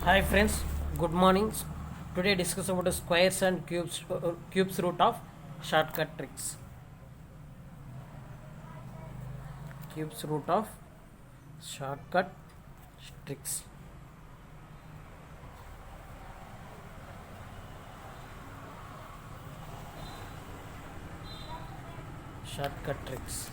Hi friends, good morning. Today discuss about the squares and cubes root of shortcut tricks. Cubes root of shortcut tricks. Shortcut tricks.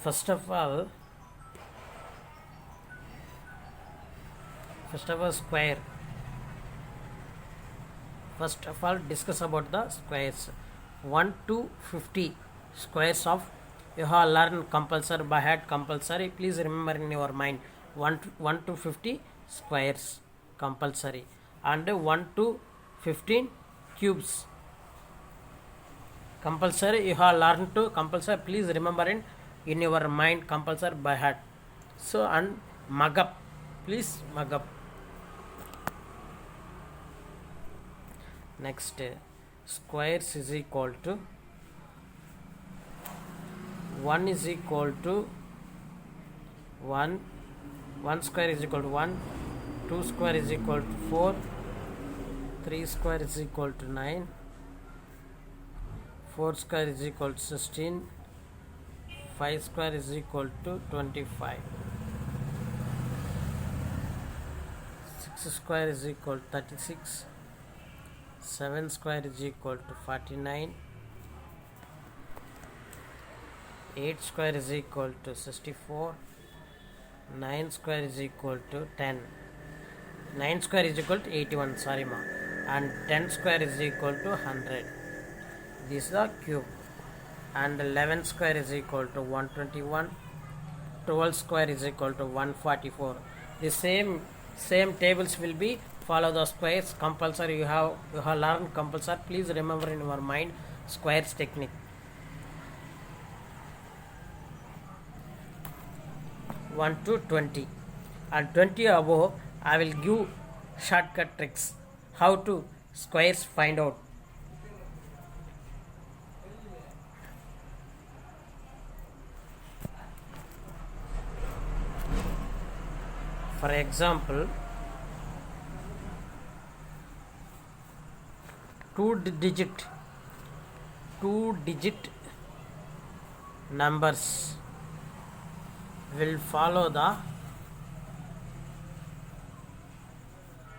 First of all, square. First of all, discuss about the squares. 1 to 50 squares of you have learned compulsory by heart compulsory. Please remember in your mind 1 to 50 squares compulsory and 1 to 15 cubes compulsory. You have learned to compulsory. Please remember in your mind compulsory by heart. So and mug up. Please mug up. Next, squares is equal to 1 is equal to 1, 1 square is equal to 1, 2 square is equal to 4, 3 square is equal to 9, 4 square is equal to 16, 5 square is equal to 25, 6 square is equal to 36, 7 square is equal to 49, 8 square is equal to 64, 9 square is equal to 10, 9 square is equal to 81, sorry ma, and 10 square is equal to 100. This is the cube. And 11 square is equal to 121, 12 square is equal to 144. The same tables will be follow the squares compulsory. You have learned compulsory. Please remember in your mind squares technique. 1 to 20 and 20 above I will give shortcut tricks how to squares find out. For example, two digit numbers will follow the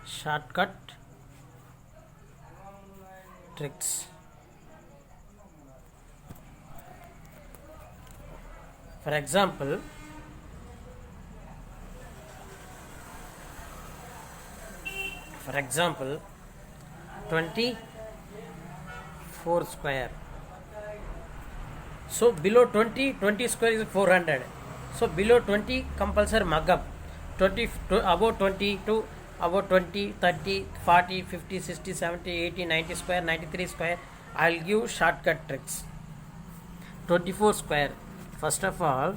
shortcut tricks. For example, For example, 24 square. So below 20 square is 400. So below 20 compulsory mug up. 20 above 22, above 20, 30, 40, 50, 60, 70, 80, 90 square, 93 square. I'll give shortcut tricks. 24 square. First of all,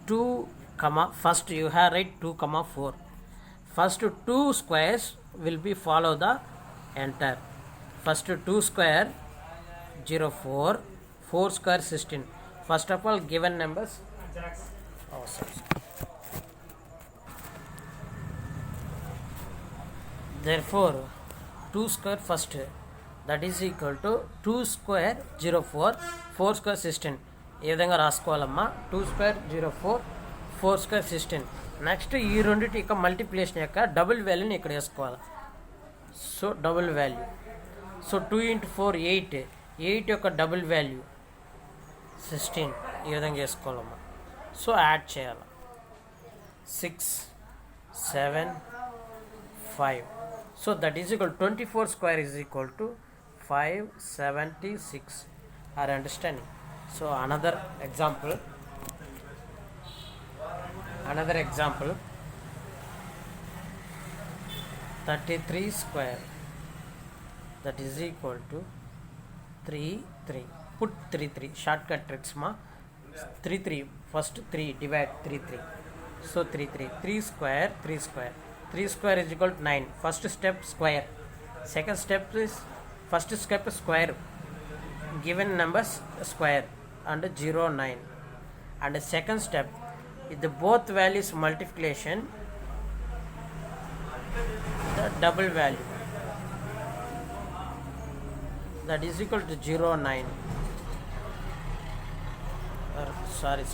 2 comma first you have write 2 comma 4. First 2 squares will be follow the enter. First 2 square 0 4, 4 square 16. First of all given numbers. Therefore 2 square first, that is equal to 2 square 0 4, 4 square 16. ఈ విధంగా రాసుకోవాలమ్మా. 2 square 0 4, 4 square 16. Next ఈ రెండింటి యొక్క multiplication యొక్క double వాల్యూని ఇక్కడ వేసుకోవాలి. So double value. So 2 into 4 8, 8 యొక్క డబుల్ వాల్యూ 16. ఈ విధంగా చేసుకోవాలమ్మా. సో యాడ్ చేయాలి. 6 7 5. So that is equal 24 square is equal to 576. Are you understanding? So another example 33 square, that is equal to 3 3. Put 3 3. Shortcut tricks ma. 3 3. First 3 divide 3 3. So 3 3. 3 square 3 square. 3 square is equal to 9. First step square. Second step is first step square. given numbers square and 0 9. And the second step, if the both values multiplication, the double value, that is equal to 0 9. Sorry.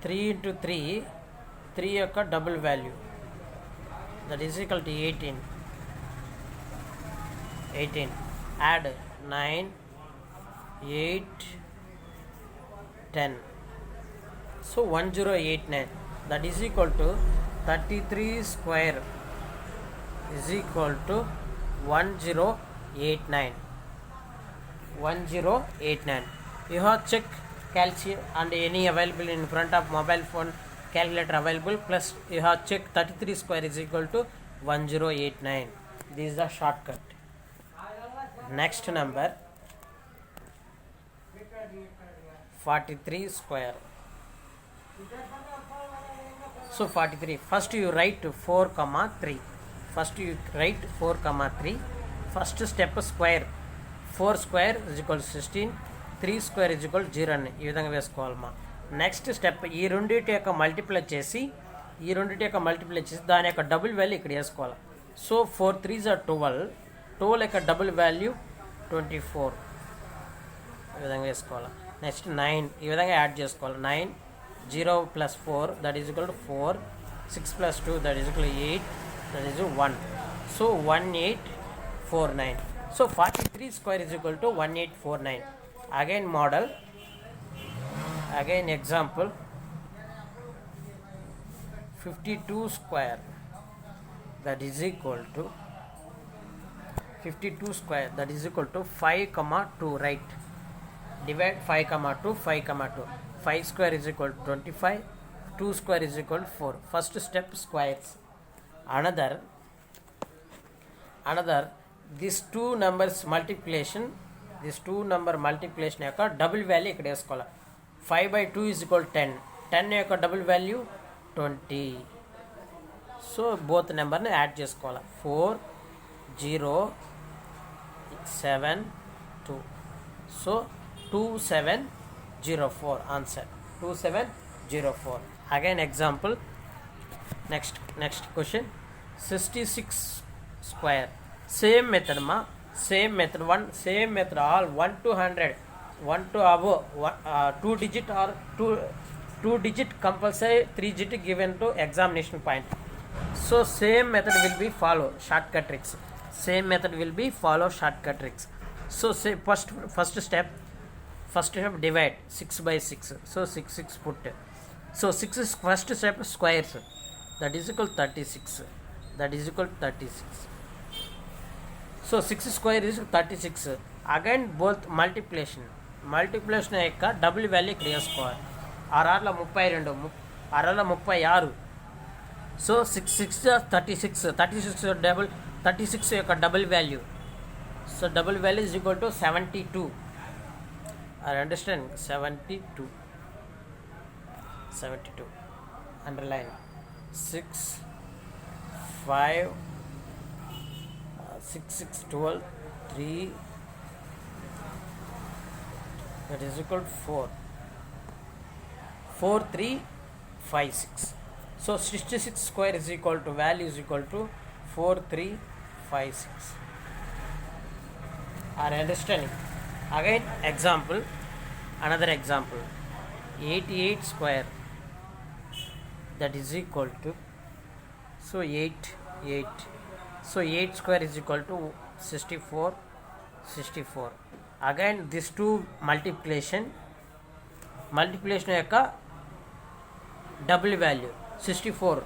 3 into 3 యొక్క double value, that is equal to 18. Add 9, 8, 10. So 1089, that is equal to 33 square is equal to 1089. You have check calcium and any available in front of mobile phone calculator available, plus you have check 33 square is equal to 1089. This is the shortcut. Next number 43 square. So 43, first you write 4 comma 3. First step square, 4 square is equal to 16, 3 square is equal to 0 అని ఈ విధంగా వేసుకోవాలమ్మా. Next step ఈ రెండింటి యొక్క multiply చేసి దాని యొక్క double value ఇక్కడ వేసుకోవాలి. సో 4 3s are 12 యొక్క డబుల్ వాల్యూ 24 ఈ విధంగా వేసుకోవాలి. నెక్స్ట్ 9 ఈ విధంగా యాడ్ చేసుకోవాలి. 9 0 plus 4 that is equal to 4, 6 plus 2 that is equal to 8, that is 1. So 1849. So 43 square is equal to 1849. Again model, again example, 52 square that is equal to 5 comma 2, right? Divide 5 comma 2. 5 square is equal to 25, 2 square is equal to 4. First step squares. Another these two numbers multiplication, యొక్క double value ఇక్కడ వేసుకోవాలి. 5/2 is equal to 10 యొక్క double value 20. So both నెంబర్ని add చేసుకోవాలి. 4 0 7 2. So 2704 answer 2704. Again example, next question, 66 square. Same method ma, same method all 1 to 100, 1 to above 2 digit or 2 digit compulsory, 3 digit given to examination point. So same method will be follow shortcut tricks. So say first step divide 6/6. So 6 put. So 6 is first step squares, that is equal to 36. So 6 square is 36. Again both multiplication యొక్క double value ఇక్కడ వేసుకోవాలి. 6 36. So 36 యొక్క double value. So double value is equal to 72. I understand 72. Underline 6 5 6 6 12 3, that is equal to 4 3 5 6. So 66 square is equal to value is equal to 4 3 5 6. Are understanding? Again another example, 88 square, that is equal to, so 8 square is equal to 64. Again this two multiplication యొక్క double value 64,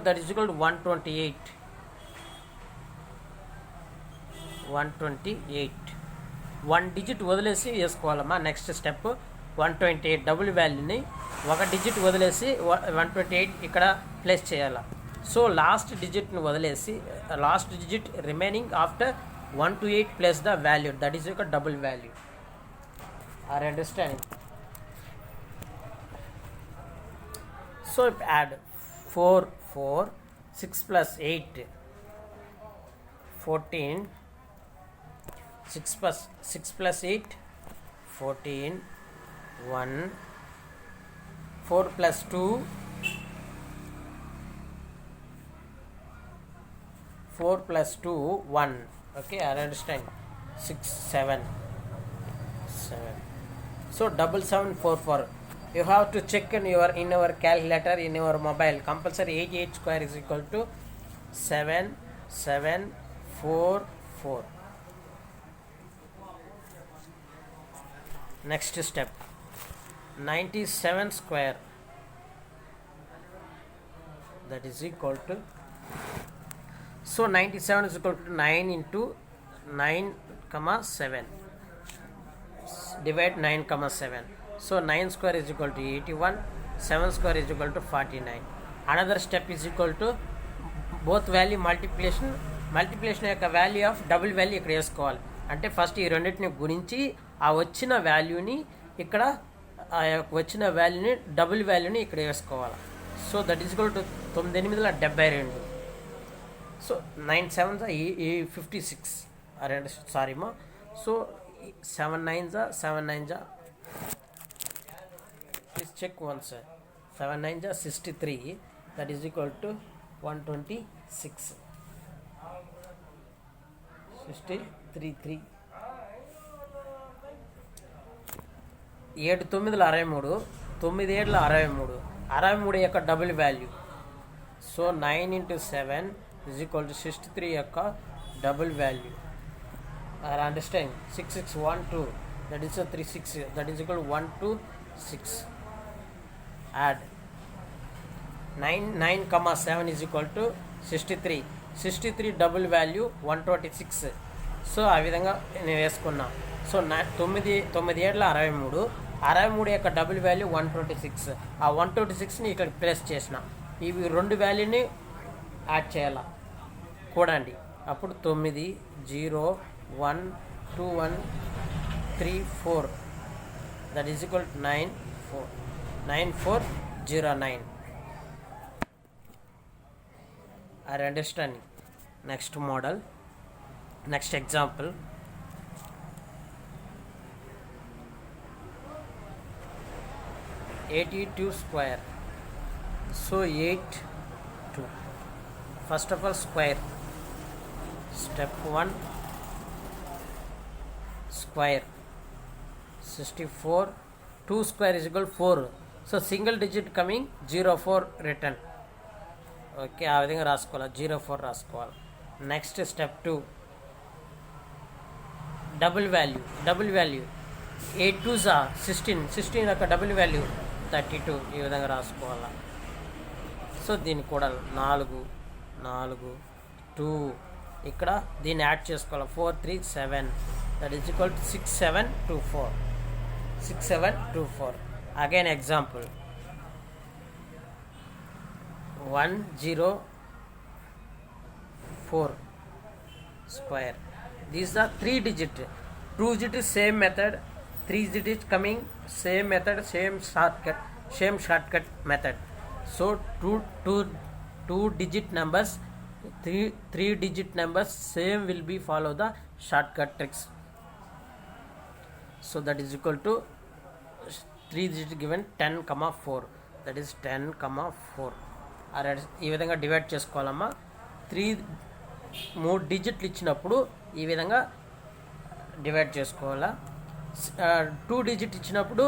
that is equal to 128. 1 digit వదిలేసి వేసుకోవాలమ్మా. Next step 128 double వాల్యూని ఒక digit వదిలేసి 128 ఇక్కడ place చేయాలి. So last digit remaining after 128 plus the value, that is యొక్క double value. Are understanding? So add 4 4, 6 plus 8, 14, 6 plus 8, 14, 1, 4 plus 2, 4 plus 2, 1. Okay, I understand. 6, 7, 7. So 7744. You have to check in our calculator, in your mobile. Compulsory 88 square is equal to 7744. Next step, 97 square, that is equal to, so 97 is equal to 9 into 9 comma 7, divide 9 comma 7. So 9 square is equal to 81, 7 square is equal to 49. Another step is equal to both value multiplication యొక్క value of double value ఇక్కడ వేసుకోవాలి. అంటే first ఈ రెండింటిని గురించి ఆ వచ్చిన వాల్యూని ఇక్కడ ఆ వచ్చిన వాల్యూని డబుల్ వాల్యూని ఇక్కడ వేసుకోవాలి. So that is equal to 9/72. So 9 7s 56 రెండు సారీమా. So 7 9s 7 9s, please check once. 7 9s 63, that is equal to 126. 63 3. 7 9 63, 9 7 63, 63 యొక్క double value. So 9 into 7 is equal to 63 యొక్క double value. I understand. 6 6 1 2, that is a 3 6, that is equal to 1 2 6. Add 9 comma 7 is equal to 63. 63 double value 126. So ఆ విధంగా నేను వేసుకున్నా. So 9 9 7 63, 63 యొక్క double value 126. ఆ 126ని ఇక్కడ place చేసిన. ఇవి రెండు వాల్యూని యాడ్ చేయాల కూడండి. అప్పుడు 9 0 1 2 1 3 4, that is equal to 9 4 9 4 0 9. Are you understanding? Next model, next example. 82 square. So 8 2. First of all, square. Step 1, square. 64. 2 square is equal to 4. So single digit coming, 04 written. Okay, ఆ విధంగా రాసుకోవాలి. 04 రాసుకోవాలి. Next step 2, double value. 8 2s 16, 16 యొక్క double value 32. ఈ విధంగా రాసుకోవాలి. So దీనికి కూడా 4 4 2, ఇక్కడ దీన్ని యాడ్ చేసుకోవాలి. 4 3 7, that is equal to 6 7 2 4. 6 7 2 4. Again example 1 0 4 square. These are 3 digit. 2 digit same method, 3 digit coming same method, same shortcut method. So 2 digit numbers, 3 digit numbers same will be follow the shortcut tricks. So that is equal to 3 digit given 10 comma 4, that is 10 comma 4. ఈ విధంగా divide చేసుకోవాలమ్మా. 3 డిజిట్లు ఇచ్చినప్పుడు ఈ విధంగా divide చేసుకోవాలా. 2 digit ఇచ్చినప్పుడు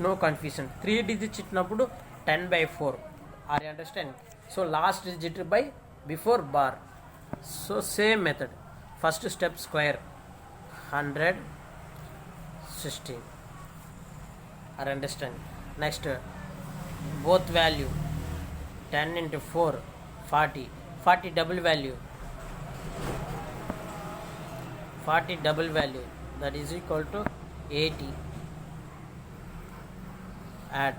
no confusion. 3 digits ఇచ్చినప్పుడు 10/4. Are you understand? So last digit by before bar. So same method. First step square 116. Are understand? Next both value 10 into 4 40. 40 double value, 40 double value, that is equal to 80. Add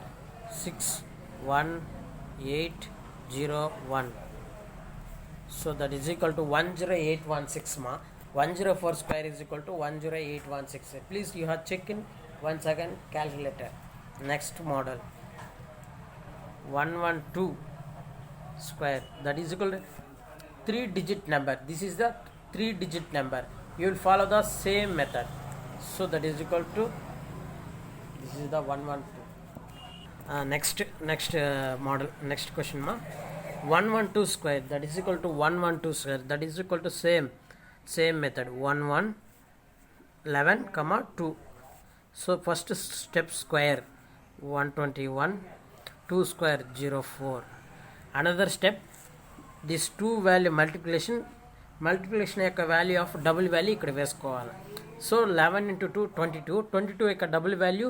6 1 8 0 1. So that is equal to 10816 ma. 104 square is equal to 10816. Please you have check in once again calculator. Next model 112 square, that is equal to 3-digit number. This is the 3-digit number. You will follow the same method. So that is equal to, this is the 112. Next question ma, 112 square, that is equal to 112 square, that is equal to same method, 11 comma 2. So first step square 121, 2 square 04. Another step, this 2 value multiplication యొక్క value of double value ఇక్కడ వేసుకోవాలి. So 11 into 2 22, 22 యొక్క double value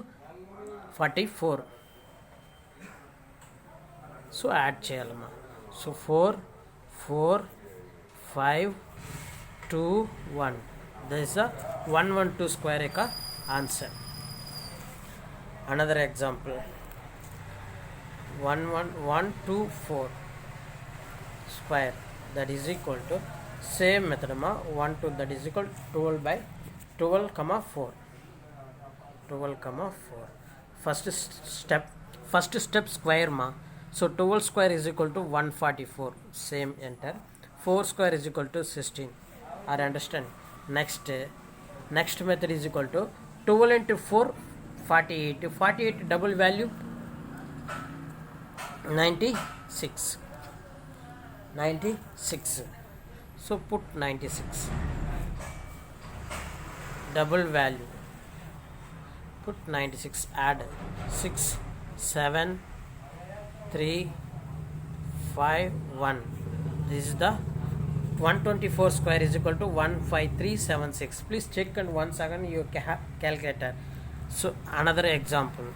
44. So add చేయాలమ్మా. So 4 4 5 2 1, this is the 112 square యొక్క answer. Another example 124 square, that is equal to same method ma, 1 2, that is equal to 12 by 12 comma 4, 12 comma 4. First step square ma, so 12 square is equal to 144, same enter. 4 square is equal to 16. Are understand? Next method is equal to 12 into 4 48, 48 double value 96. So put 96, double value, put 96, add 6 7 3 5 1. This is the 124 square is equal to 15376. Please check and once again your calculator. So another example,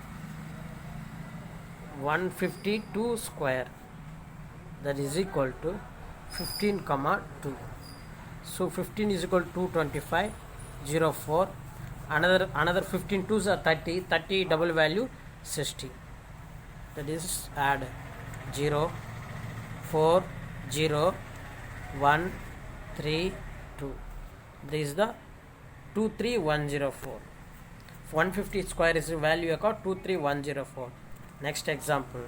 152 square, that is equal to 15 comma 2. So 15 is equal to 225 04. Another 15 2s are 30 double value 60. That is add 0 4 0 1 3 2. This is the 23104. 150 square is the value of 23104. Next example,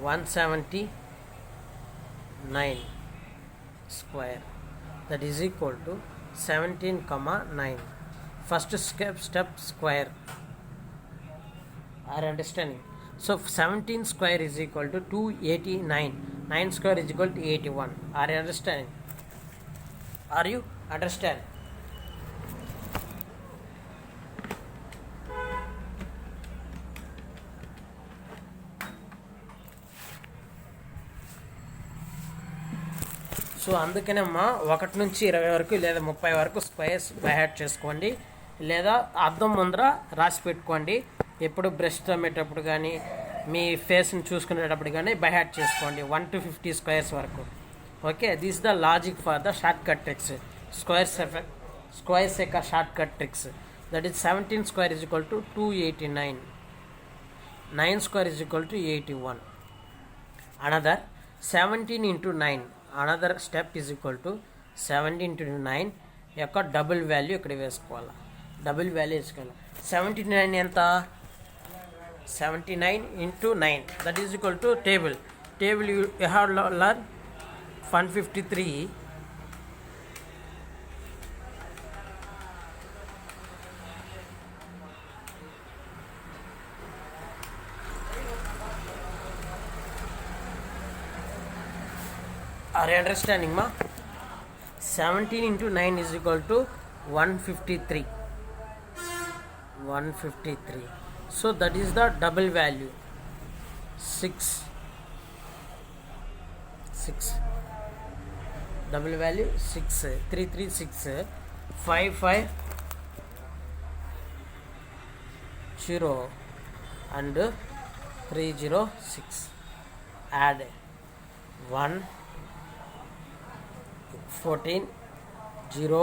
179 square, that is equal to 17 comma 9. First step square. Are understanding? So 17 square is equal to 289. 9 square is equal to 81. Are you understanding? Are you understand? So అందుకనేమ్మా 1 నుంచి 20 వరకు లేదా 30 వరకు squares by heart చేసుకోండి, లేదా అద్దం ముందర రాసి పెట్టుకోండి. ఎప్పుడు బ్రష్ తోమేటప్పుడు కానీ మీ ఫేస్ని చూసుకునేటప్పుడు కానీ బై హ్యాడ్ చేసుకోండి 1 to 50 స్క్వేర్స్ వరకు. Okay, this the logic for the short cut tricks, squares యొక్క short cut tricks. That is 17 square is equal to 289. 9 square is equal to 81. Another 17 into 9. Another step is equal to 17 into 9 యొక్క double value ఇక్కడ వేసుకోవాలి. Double value వేసుకోవాలి. 79 ఎంత? 79 into 9, that is equal to table you have learned 153. Are you understanding ma? 17 into 9 is equal to 153. So that is the double value 6. Double value 6. 336 550 and 306. Add 1 14 0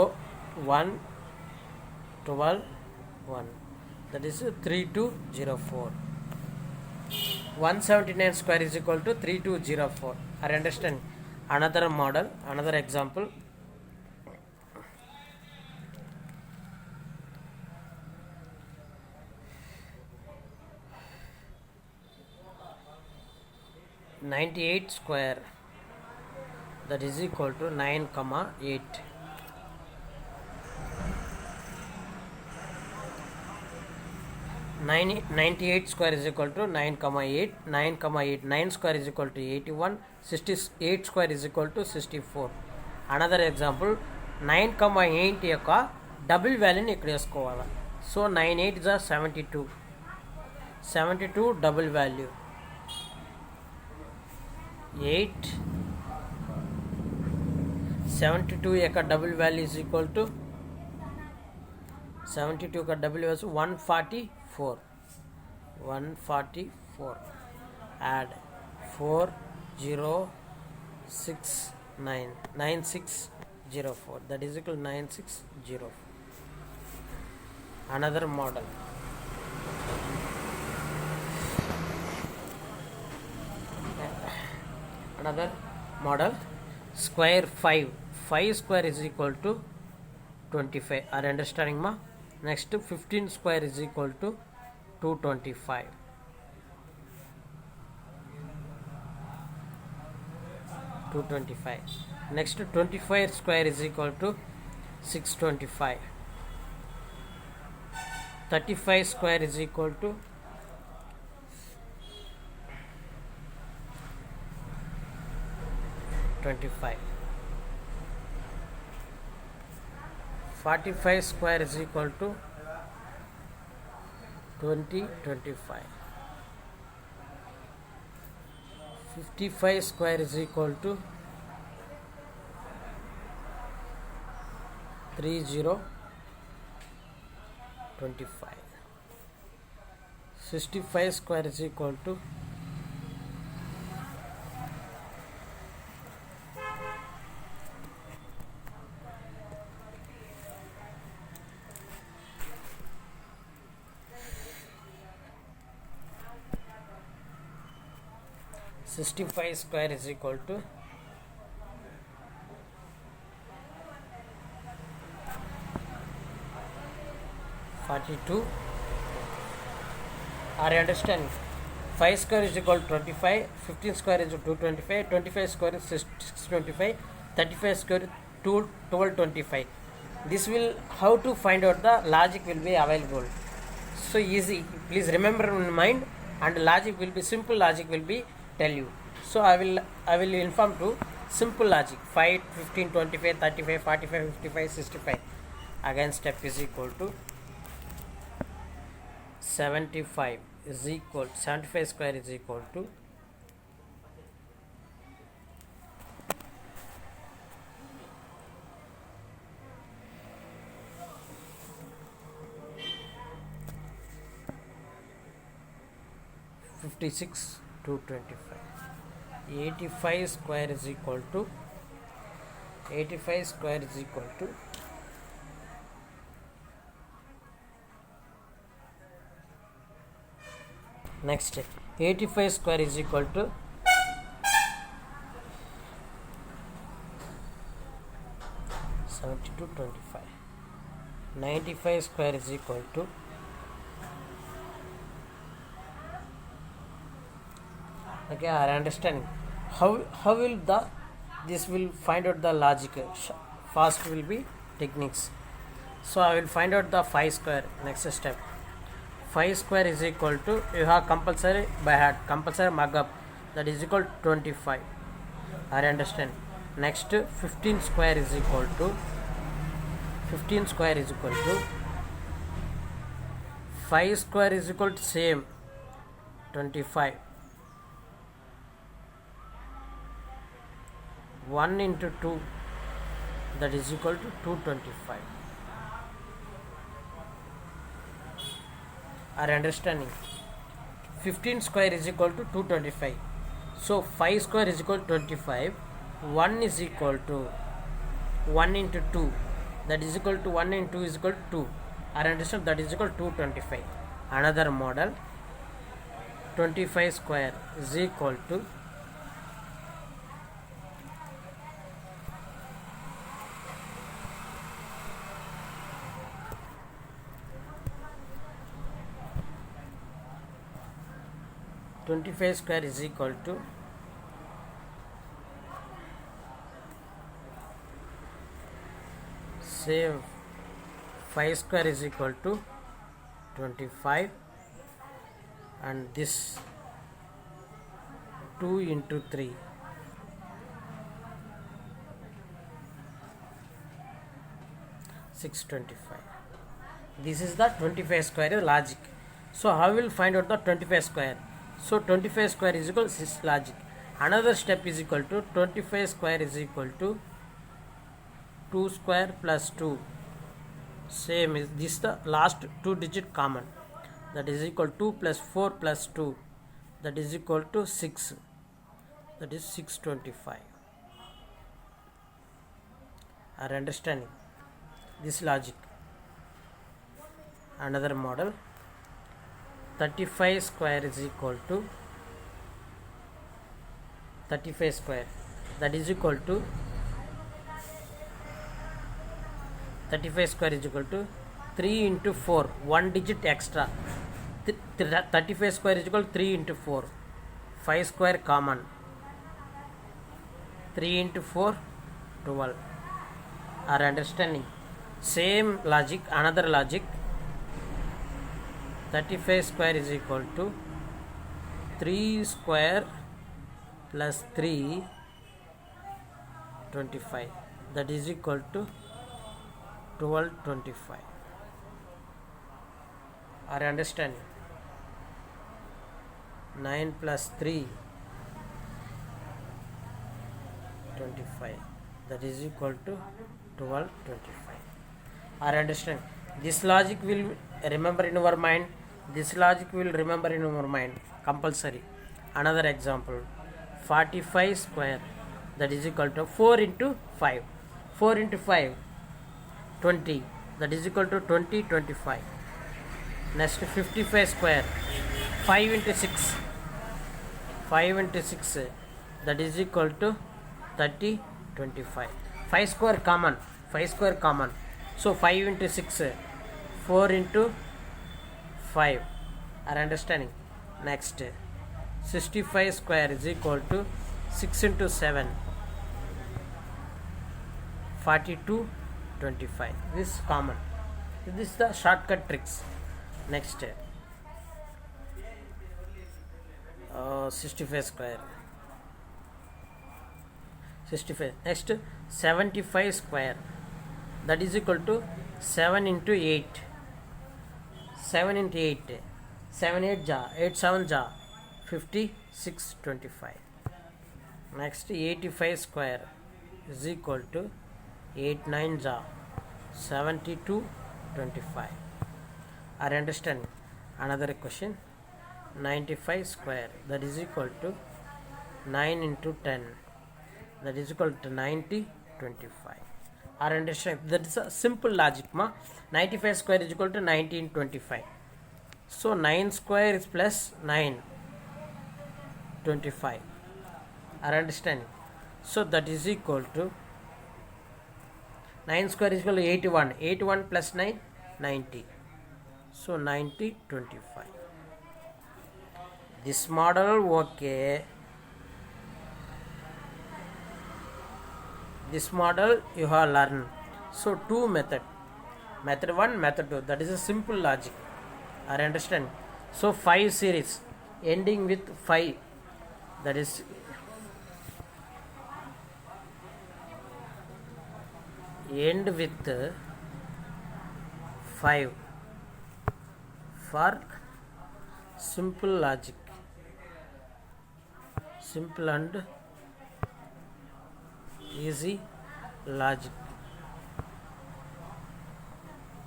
1 12 1, that is 3204. 179 square is equal to 3204. Are you understand? Another model, another example, 98 square, that is equal to 9 comma 8. 98 square is equal to 9 comma 8. 9 comma 8, 9 square is equal to 81. 68 square is equal to 64. Another example, 9 comma 8 యొక్క double వాల్యూని ఇక్కడ వేసుకోవాలి. So 9 8 is 72. 72 double value 8. 72 యొక్క double value is equal to 72 యొక్క double value 144. 144 add 4069 9604, that is equal to 9604. Another model, square 5. 5 square is equal to 25. Are you understanding ma? Next 15 square is equal to 225. Next 25 square is equal to 625. 35 square is equal to 25. 45 square is equal to 25. 55 square is equal to 3025. 65 square is equal to 65 square is equal to 42. Are you understanding? 5 square is equal to 25. 15 square is 225. 25 square is 625. 35 square is 1225. This will, how to find out the logic will be available. So easy. Please remember in mind, and logic will be simple. Logic will be tell you. So I will inform to simple logic. 5, 15, 25, 35, 45, 55, 65. Again step is equal to 75 is equal 75 square is equal to 56 to 25. 85 square is equal to 85 square is equal to next 85 square is equal to 7225. 95 square is equal to okay. Are understanding how will this will find out the logic? First will be techniques. So I will find out the 5 square. Next step, 5 square is equal to, you have compulsory by heart, compulsory mug up, that is equal to 25. I understand. Next 15 square is equal to 5 square is equal to same 25. 1 into 2, that is equal to 225. Are understanding? 15 square is equal to 225. So 5 square is equal to 25. 1 is equal to 1 into 2, that is equal to 1 into 2 is equal to 2. Are understand? That is equal to 225. Another model, 25 square is equal to 25 square is equal to same 5 square is equal to 25, and this 2 into 3, 625. This is the 25 square logic. So how we will find out the 25 square? So 25 square is equal to this logic. Another step is equal to 25 square is equal to 2 square plus 2. Same is this the last 2 digit common, that is equal to 2 plus 4 plus 2, that is equal to 6, that is 625. Are you understanding this logic? Another model, 35 square is equal to 35 square, that is equal to 35 square is equal to 3 into 4, 1 digit extra. 35 square is equal to 3 into 4, 5 square common, 3 into 4, 12. Are understanding? Same logic, another logic, 35 square is equal to 3 square plus 3, 25, that is equal to 1225. Are you understanding? 9 plus 3, 25, that is equal to 1225. Are you understanding? This logic will remember in our mind. This logic will remember in our mind compulsory. Another example, 45 square, that is equal to 4 into 5. 4 into 5, 20, that is equal to 20, 25. Next, 55 square, 5 into 6, 5 into 6, that is equal to 30, 25. 5 square common, 5 square common. So 5 into 6, 4 into 5. Are understanding? Next, 65 square is equal to 6 into 7, 42, 25. This is common. This is the shortcut tricks. Next, 65 square, 65. Next, 75 square, that is equal to 7 into 8, 7 into 8, 7 8 ja, 8 7 ja, 56, 25. Next, 85 square is equal to 8 9 ja, 72, 25. Are you understanding? Another question, 95 square, that is equal to 9 into 10, that is equal to 90, 25. Are you understanding? That is a simple logic ma. 95 square is equal to 19, 25. So 9 square is plus 9, 25. Are you understanding? So that is equal to 9 square is equal to 81, 81 plus 9, 90. So 90, 25. This model okay. This model you have learned. So two method, method 1, method 2. That is a simple logic. Are you understand? So 5 series ending with 5, that is end with 5 for simple logic, simple and easy logic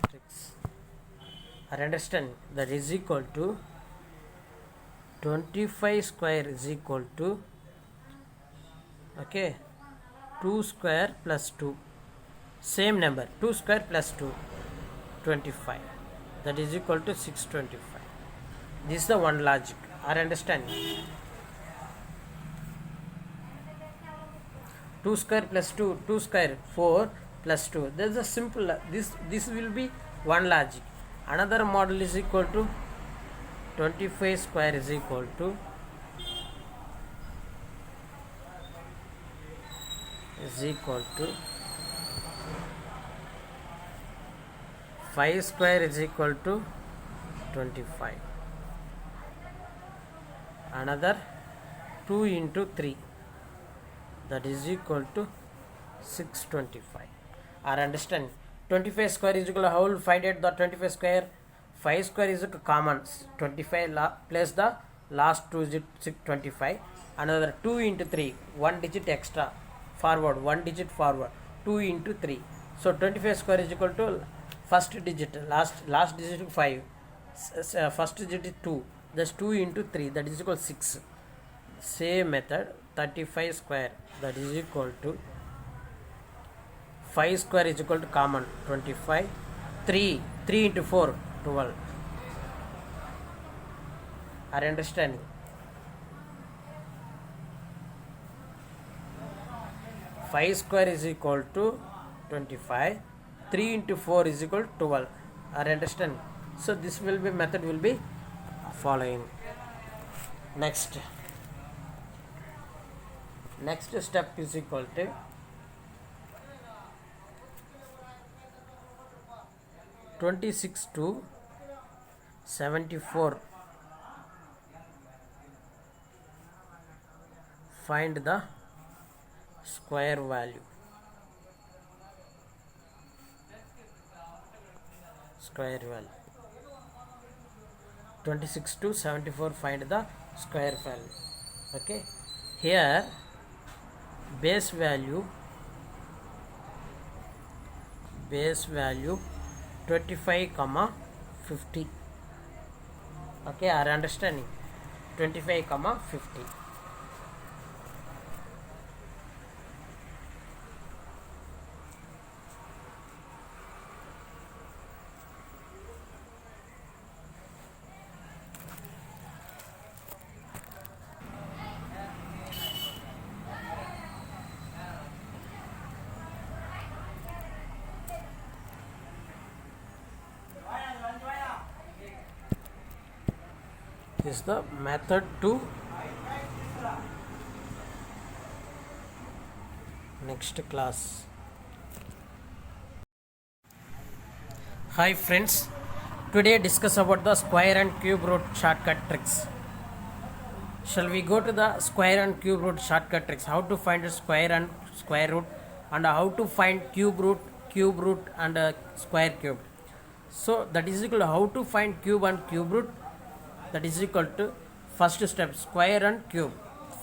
tricks. Are you understand? That is equal to 25 square is equal to, okay, 2 square plus 2, same number, 2 square plus 2, 25, that is equal to 625. This is the one logic. Are you understanding? 2 square plus 2, 2 square 4 plus 2. There is a simple, this will be one logic. Another model is equal to 25 square is equal to 5 square is equal to 25. Another 2 into 3, that is equal to 625. Are understand? 25 square is equal to how will find it the 25 square? 5 square is equal to common 25 plus the last 2 digit 25. Another 2 into 3, 1 digit extra forward, 1 digit forward, 2 into 3. So 25 square is equal to first digit last digit 5, first digit 2, that's 2 into 3, that is equal to 6. Same method, 35 square, that is equal to 5 square is equal to common 25, 3 into 4, 12. Are you understanding? 5 square is equal to 25, 3 into 4 is equal to 12. Are you understanding? So this will be method will be following. Next step is equal to 26 to 74. Find the square value. Square value. 26 to 74. Find the square value. Okay. Here base value 25 comma 50. Okay, are understanding? 25 comma 50. This is the method to next class. Hi friends, today discuss about the square and cube root shortcut tricks. Shall we go to the square and cube root shortcut tricks? How to find a square and square root, and how to find cube root and square cube. So that is equal to how to find cube and cube root. That is equal to first step square and cube.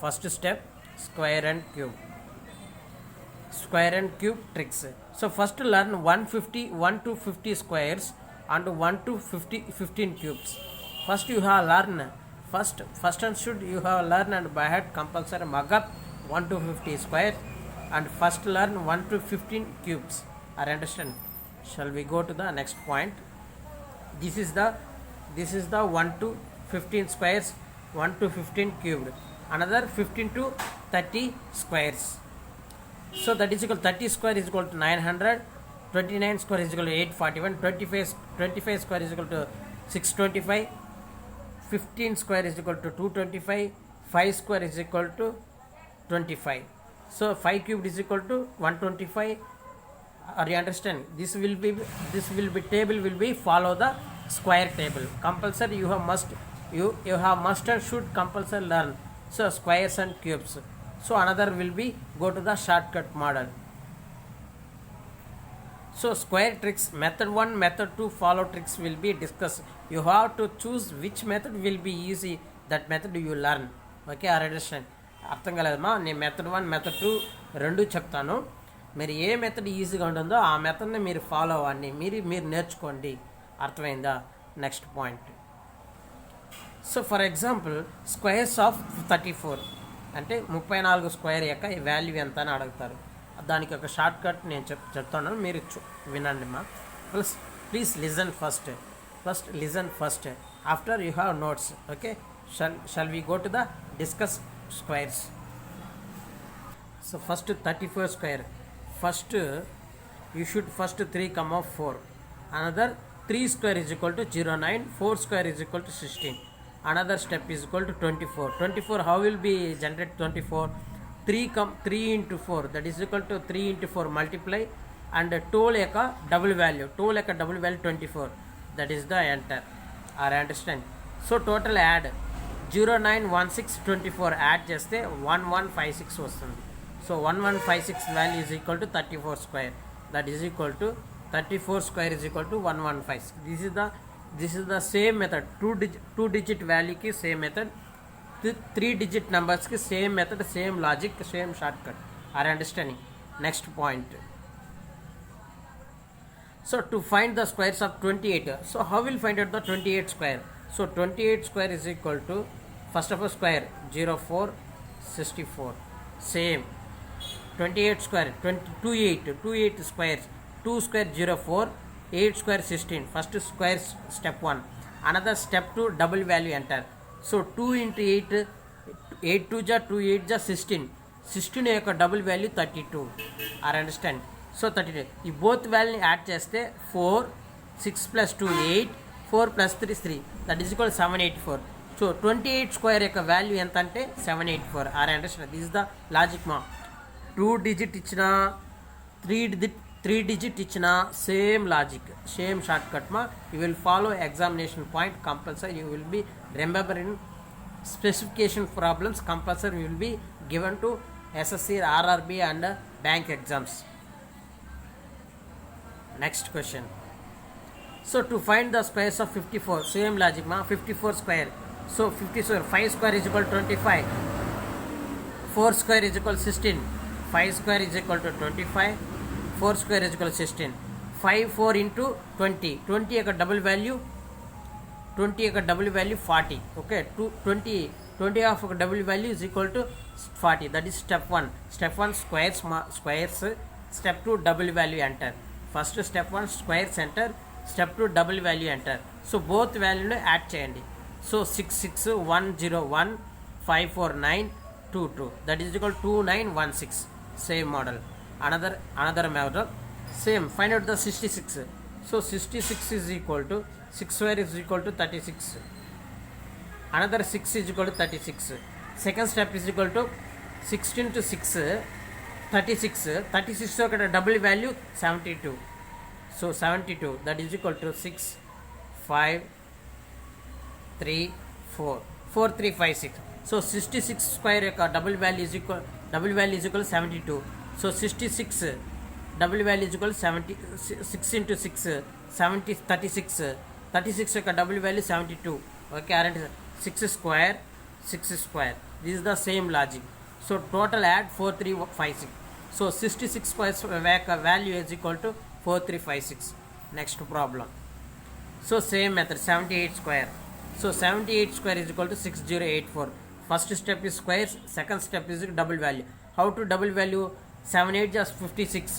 First step square and cube. Square and cube tricks. So first learn 1 to 50 squares and 1 to 15 cubes. First you have learn first and should you have learn and by heart compulsory mug up 1 to 50 squares and first learn 1 to 15 cubes. Are understand? Shall we go to the next point? This is the 1 to 15 squares, 1 to 15 cubed, another 15 to 30 squares. So that is equal 30 square is equal to 900, 29 square is equal to 841, 25 square is equal to 625, 15 square is equal to 225, 5 square is equal to 25. So 5 cubed is equal to 125. Are you understand? This will be table will be follow the square table. Compulsory you have must and should compulsory learn. So squares and cubes. So another will be go to the shortcut model. So square tricks method 1, method 2 follow tricks will be discussed. You have to choose which method will be easy. That method you learn. Okay, I understand. అర్థం కాలేదమ్మా, నేను method 1 method 2 రెండు చెప్తాను. మీరు ఏ method ఈజీగా ఉంటుందో ఆ మెథడ్ని మీరు follow అవ్వండి, మీరు నేర్చుకోండి. అర్థమైందా? Next point. So for example squares of 34 అంటే 34 స్క్వేర్ యొక్క వాల్యూ ఎంత అని అడుగుతారు. దానికి ఒక షార్ట్ కట్ నేను చెప్తాను, మీరు వినండి మా. Please listen first listen first after you have notes. Okay, shall we go to the discuss squares. So first 34 square, first you should first 3 comma 4, another 3 square is equal to 09, 4 square is equal to 16, another step is equal to 24. How will be generate 24? 3 into 4, that is equal to 3 into 4 multiply and 12 యొక్క double value 24, that is the enter. Are understand? So total add 091624 add చేస్తే 1156 వస్తుంది. So 1156 value is equal to 34 square, that is equal to 34 square is equal to 1156. This is the same method. Two digit వాల్యూకి same method, 3 digit numbers ki same method, same logic, same shortcut. Are understanding? Next point. So to find the squares of 28, so how will find out the 28 square? So 28 square is equal to, first of all, square 04 64, same 28 square 28 squares, 2 square 04, 8 square 16. First square step 1. Another step 2, double value enter. So 2 into 8, 8 2 ja 2 8 ja 16. 16 యొక్క double value 32. Are understand? So 32 ఈ both వాల్యూని add చేస్తే 4 6 plus 2 8, 4 plus 3 3, that is equal 784. So 28 square యొక్క value ఎంత అంటే 784. Are understand? This is the logic మా. 2 digit ఇచ్చిన 3 digit ఇచ్చిన సేమ్ లాజిక్, సేమ్ షార్ట్ కట్ మా. You will follow examination point compulsory. You will be remember in specification problems compulsory will be given to SSC, RRB and bank exams. Next question. So to find the squares of 54, same logic ma. 54 square, so 50 square, 5 square is equal to 25, 4 square is equal to 16, 5 square is equal to 25, 4 square is equal to 16, 5 4 into 20 యొక్క double value 20 యొక్క double value 40. Okay, 20 of ఒక double value is equal to 40. That is step 1. Step 1 squares, step 2 double value enter. First step 1 squares enter, step 2 double value enter. So both వాల్యూని add చేయండి. So 66101 549 22, that is equal 2916. Same model. Another model same. Find out the 66. So 66 is equal to 6 square is equal to 36. Another 6 is equal to 36. Second step is equal to 16 to 6 36. 36 ఒక double value 72. So 72 that is equal to 6 5 3 4 4 3 5 6. So 66 square యొక్క double value is equal 72. So 66 double value is equal 6 into 6 36. 36 యొక్క double value 72. Okay, అరంటే 6 square. This is the same logic. So total add 4356. So 66 square యొక్క value is equal to 4356. Next problem. So same method 78 square. So 78 square is equal to 6084. First step is squares, second step is double value. How to double value? 7 8 just 56.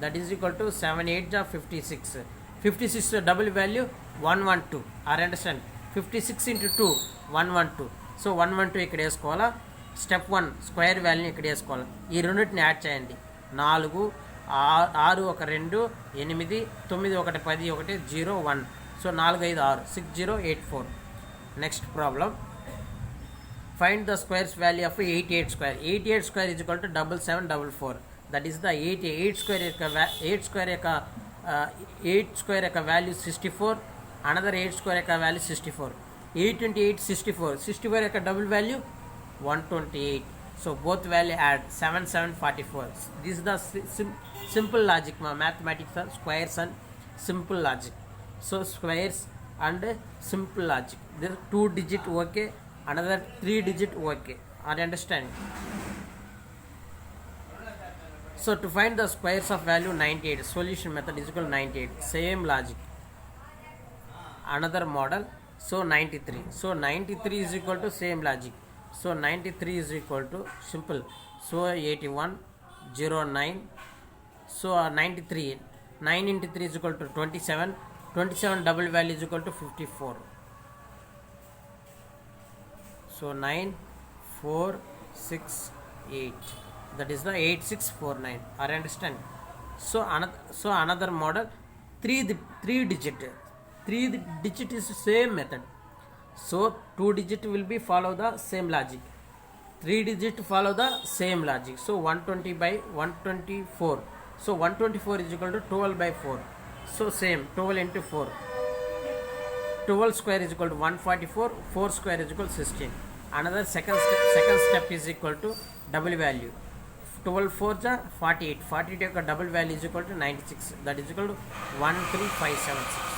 That is equal to 7 8 just 56. 56 double value 112. Are understand? 56 into 2 112. So 112 ఇక్కడ వేసుకోవాలా. Step 1 square వాల్యూని ఇక్కడ వేసుకోవాలి. ఈ రెండింటిని add చేయండి. 4 6 1 2 8 9 1 10 1 0 1. So 4 5 6 6084. Next problem. Find the squares value of 88 square. 88 square is equal to 7744. That is the 8 square యొక్క value 64. Another 8 square యొక్క వాల్యూ 64. 8 into 8 64. 64 యొక్క double value 128. So both value add 7744. This the simple logic మా mathematics squares and simple logic. So squares and simple logic. This 2 digit okay, another 3 digit okay. Are understanding? So to find the squares of value 98, solution method is equal to 98. Same logic. Another model. So 93. So 93 is equal to same logic. So 93 is equal to simple. So 81 09. So 93. 9 into 3 is equal to 27. 27 double value is equal to 54. So 9 4 6 8. That is the 8649. Are you understand? So another model, 3 digit. 3 digit is same method. So 2 digit will be follow the same logic. 3 digit follow the same logic. So 120 by 124. So 124 is equal to 12 by 4. So same 12 into 4. 12 square is equal to 144. 4 square is equal to 16. Another second step is equal to double value. 12 4 is 48. 48 యొక్క double value is equal to 96. That is equal to 13576.